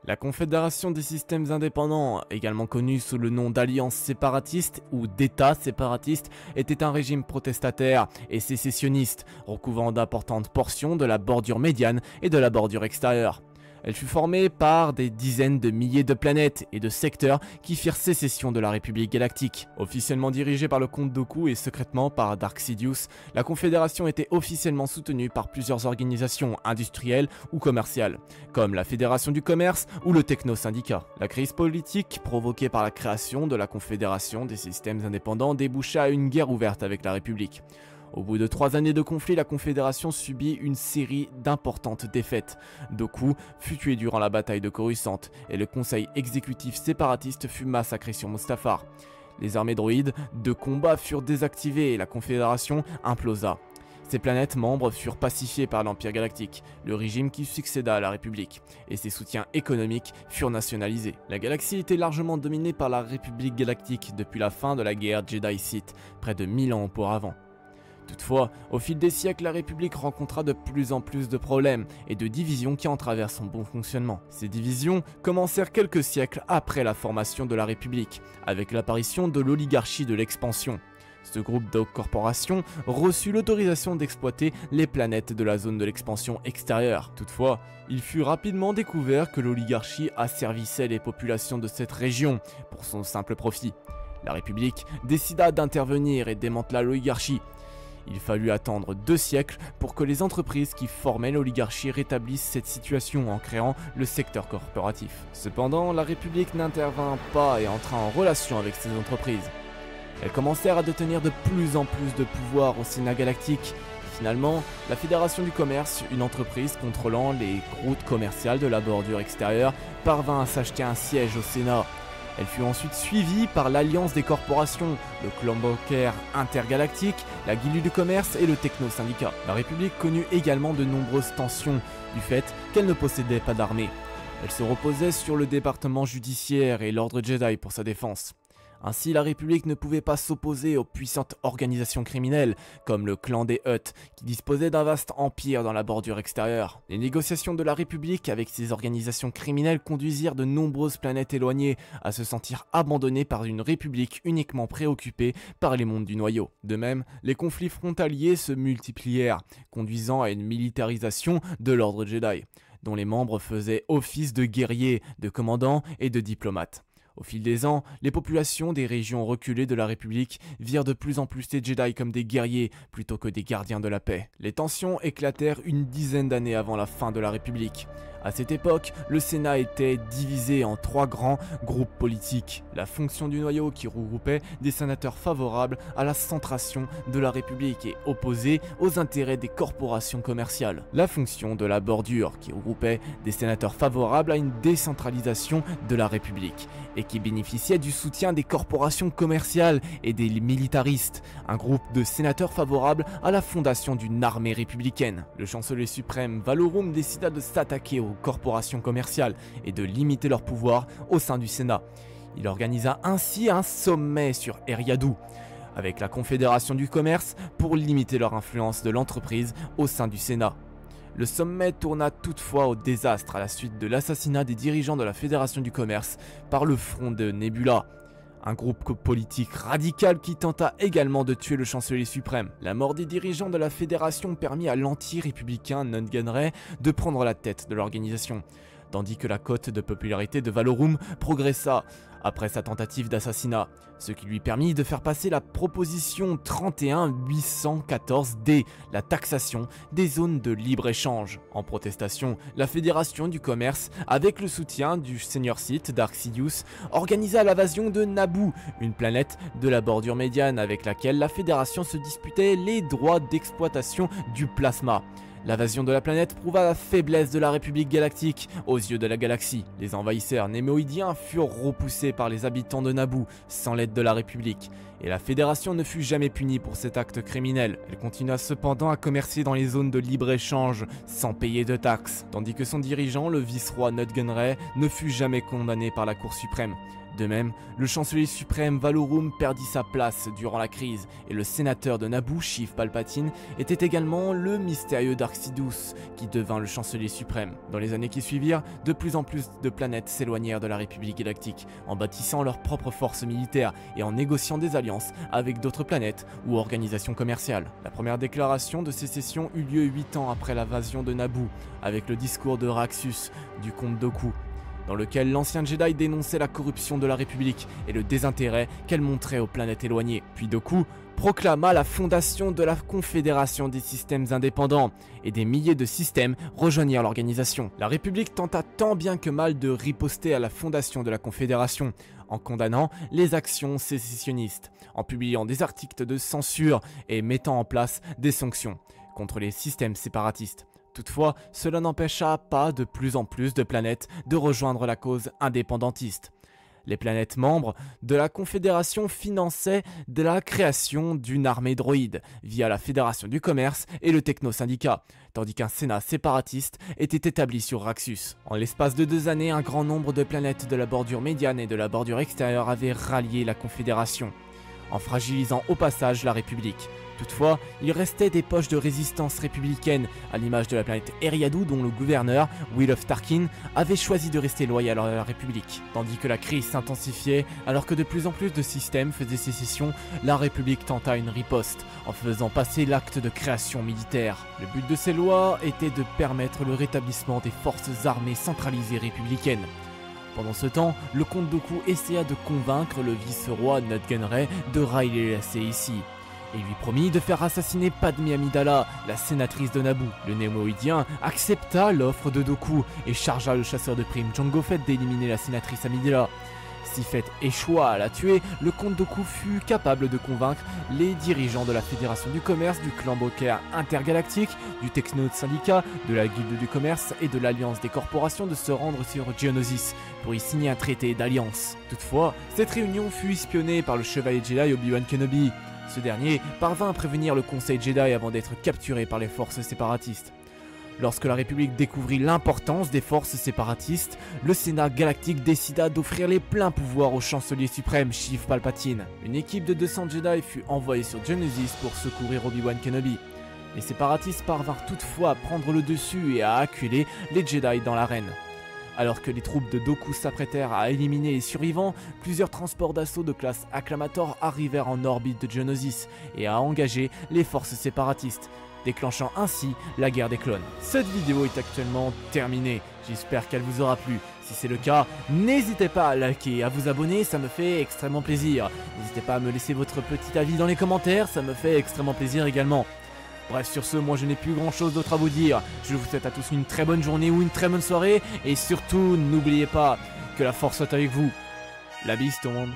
La Confédération des systèmes indépendants, également connue sous le nom d'Alliance séparatiste ou d'État séparatiste, était un régime protestataire et sécessionniste, recouvrant d'importantes portions de la bordure médiane et de la bordure extérieure. Elle fut formée par des dizaines de milliers de planètes et de secteurs qui firent sécession de la République Galactique. Officiellement dirigée par le comte Dooku et secrètement par Dark Sidious, la Confédération était officiellement soutenue par plusieurs organisations industrielles ou commerciales, comme la Fédération du Commerce ou le Techno-Syndicat. La crise politique provoquée par la création de la Confédération des systèmes indépendants déboucha à une guerre ouverte avec la République. Au bout de 3 années de conflit, la Confédération subit une série d'importantes défaites. Dooku fut tué durant la bataille de Coruscant et le conseil exécutif séparatiste fut massacré sur Mustafar. Les armées droïdes de combat furent désactivées et la Confédération implosa. Ces planètes membres furent pacifiées par l'Empire Galactique, le régime qui succéda à la République, et ses soutiens économiques furent nationalisés. La galaxie était largement dominée par la République Galactique depuis la fin de la guerre Jedi-Sith, près de 1000 ans auparavant. Toutefois, au fil des siècles, la République rencontra de plus en plus de problèmes et de divisions qui entravèrent son bon fonctionnement. Ces divisions commencèrent quelques siècles après la formation de la République, avec l'apparition de l'oligarchie de l'expansion. Ce groupe de corporations reçut l'autorisation d'exploiter les planètes de la zone de l'expansion extérieure. Toutefois, il fut rapidement découvert que l'oligarchie asservissait les populations de cette région pour son simple profit. La République décida d'intervenir et démantela l'oligarchie. Il fallut attendre 2 siècles pour que les entreprises qui formaient l'oligarchie rétablissent cette situation en créant le secteur corporatif. Cependant, la République n'intervint pas et entra en relation avec ces entreprises. Elles commencèrent à détenir de plus en plus de pouvoir au Sénat galactique. Finalement, la Fédération du Commerce, une entreprise contrôlant les routes commerciales de la bordure extérieure, parvint à s'acheter un siège au Sénat. Elle fut ensuite suivie par l'Alliance des corporations, le clan bancaire intergalactique, la Guilde du commerce et le Techno-Syndicat. La République connut également de nombreuses tensions, du fait qu'elle ne possédait pas d'armée. Elle se reposait sur le département judiciaire et l'ordre Jedi pour sa défense. Ainsi, la République ne pouvait pas s'opposer aux puissantes organisations criminelles, comme le clan des Hutt, qui disposait d'un vaste empire dans la bordure extérieure. Les négociations de la République avec ces organisations criminelles conduisirent de nombreuses planètes éloignées à se sentir abandonnées par une République uniquement préoccupée par les mondes du noyau. De même, les conflits frontaliers se multiplièrent, conduisant à une militarisation de l'ordre Jedi, dont les membres faisaient office de guerriers, de commandants et de diplomates. Au fil des ans, les populations des régions reculées de la République virent de plus en plus les Jedi comme des guerriers plutôt que des gardiens de la paix. Les tensions éclatèrent une dizaine d'années avant la fin de la République. À cette époque, le Sénat était divisé en 3 grands groupes politiques. La fonction du noyau qui regroupait des sénateurs favorables à la centration de la République et opposés aux intérêts des corporations commerciales. La fonction de la bordure qui regroupait des sénateurs favorables à une décentralisation de la République et qui bénéficiait du soutien des corporations commerciales et des militaristes, un groupe de sénateurs favorables à la fondation d'une armée républicaine. Le chancelier suprême Valorum décida de s'attaquer aux corporations commerciales et de limiter leur pouvoir au sein du Sénat. Il organisa ainsi un sommet sur Eriadu avec la Confédération du Commerce pour limiter leur influence de l'entreprise au sein du Sénat. Le sommet tourna toutefois au désastre à la suite de l'assassinat des dirigeants de la Fédération du Commerce par le Front de Nebula, un groupe politique radical qui tenta également de tuer le chancelier suprême. La mort des dirigeants de la Fédération permit à l'anti-républicain Nute Gunray de prendre la tête de l'organisation, tandis que la cote de popularité de Valorum progressa après sa tentative d'assassinat, ce qui lui permit de faire passer la proposition 31814D, la taxation des zones de libre-échange. En protestation, la Fédération du Commerce, avec le soutien du Seigneur Sith Dark Sidious, organisa l'invasion de Naboo, une planète de la bordure médiane avec laquelle la Fédération se disputait les droits d'exploitation du plasma. L'invasion de la planète prouva la faiblesse de la République galactique aux yeux de la galaxie. Les envahisseurs némoïdiens furent repoussés par les habitants de Naboo sans l'aide de la République, et la Fédération ne fut jamais punie pour cet acte criminel. Elle continua cependant à commercer dans les zones de libre-échange sans payer de taxes, tandis que son dirigeant, le vice-roi Nute Gunray, ne fut jamais condamné par la Cour suprême. De même, le chancelier suprême Valorum perdit sa place durant la crise, et le sénateur de Naboo, Sheev Palpatine, était également le mystérieux Dark Sidious, qui devint le chancelier suprême. Dans les années qui suivirent, de plus en plus de planètes s'éloignèrent de la République galactique, en bâtissant leurs propres forces militaires et en négociant des alliances avec d'autres planètes ou organisations commerciales. La première déclaration de sécession eut lieu 8 ans après l'invasion de Naboo, avec le discours de Raxus, du comte Dooku, dans lequel l'ancien Jedi dénonçait la corruption de la République et le désintérêt qu'elle montrait aux planètes éloignées. Puis Dooku proclama la fondation de la Confédération des systèmes indépendants, et des milliers de systèmes rejoignirent l'organisation. La République tenta tant bien que mal de riposter à la fondation de la Confédération, en condamnant les actions sécessionnistes, en publiant des articles de censure et mettant en place des sanctions contre les systèmes séparatistes. Toutefois, cela n'empêcha pas de plus en plus de planètes de rejoindre la cause indépendantiste. Les planètes membres de la Confédération finançaient de la création d'une armée droïde via la Fédération du Commerce et le Techno-Syndicat, tandis qu'un Sénat séparatiste était établi sur Raxus. En l'espace de 2 années, un grand nombre de planètes de la bordure médiane et de la bordure extérieure avaient rallié la Confédération, en fragilisant au passage la République. Toutefois, il restait des poches de résistance républicaine, à l'image de la planète Eriadu dont le gouverneur, Will of Tarkin, avait choisi de rester loyal à la République. Tandis que la crise s'intensifiait, alors que de plus en plus de systèmes faisaient sécession, la République tenta une riposte, en faisant passer l'acte de création militaire. Le but de ces lois était de permettre le rétablissement des forces armées centralisées républicaines. Pendant ce temps, le comte Dooku essaya de convaincre le vice-roi Nut Gunray de rallier la CIC, et lui promit de faire assassiner Padmé Amidala, la sénatrice de Naboo. Le Némoïdien accepta l'offre de Dooku et chargea le chasseur de primes Jango Fett d'éliminer la sénatrice Amidala. Si Fett échoua à la tuer, le comte Dooku fut capable de convaincre les dirigeants de la Fédération du Commerce, du clan Bokar intergalactique, du Techno-Syndicat, de la Guilde du Commerce et de l'Alliance des corporations de se rendre sur Geonosis pour y signer un traité d'alliance. Toutefois, cette réunion fut espionnée par le chevalier Jedi Obi-Wan Kenobi. Ce dernier parvint à prévenir le Conseil Jedi avant d'être capturé par les forces séparatistes. Lorsque la République découvrit l'importance des forces séparatistes, le Sénat galactique décida d'offrir les pleins pouvoirs au chancelier suprême Sheev Palpatine. Une équipe de 200 Jedi fut envoyée sur Geonosis pour secourir Obi-Wan Kenobi. Les séparatistes parvinrent toutefois à prendre le dessus et à acculer les Jedi dans l'arène. Alors que les troupes de Dooku s'apprêtèrent à éliminer les survivants, plusieurs transports d'assaut de classe Acclamator arrivèrent en orbite de Geonosis et à engager les forces séparatistes, déclenchant ainsi la guerre des clones. Cette vidéo est actuellement terminée, j'espère qu'elle vous aura plu. Si c'est le cas, n'hésitez pas à liker et à vous abonner, ça me fait extrêmement plaisir. N'hésitez pas à me laisser votre petit avis dans les commentaires, ça me fait extrêmement plaisir également. Bref, sur ce, moi je n'ai plus grand chose d'autre à vous dire. Je vous souhaite à tous une très bonne journée ou une très bonne soirée. Et surtout, n'oubliez pas que la force soit avec vous. La bise tout le monde.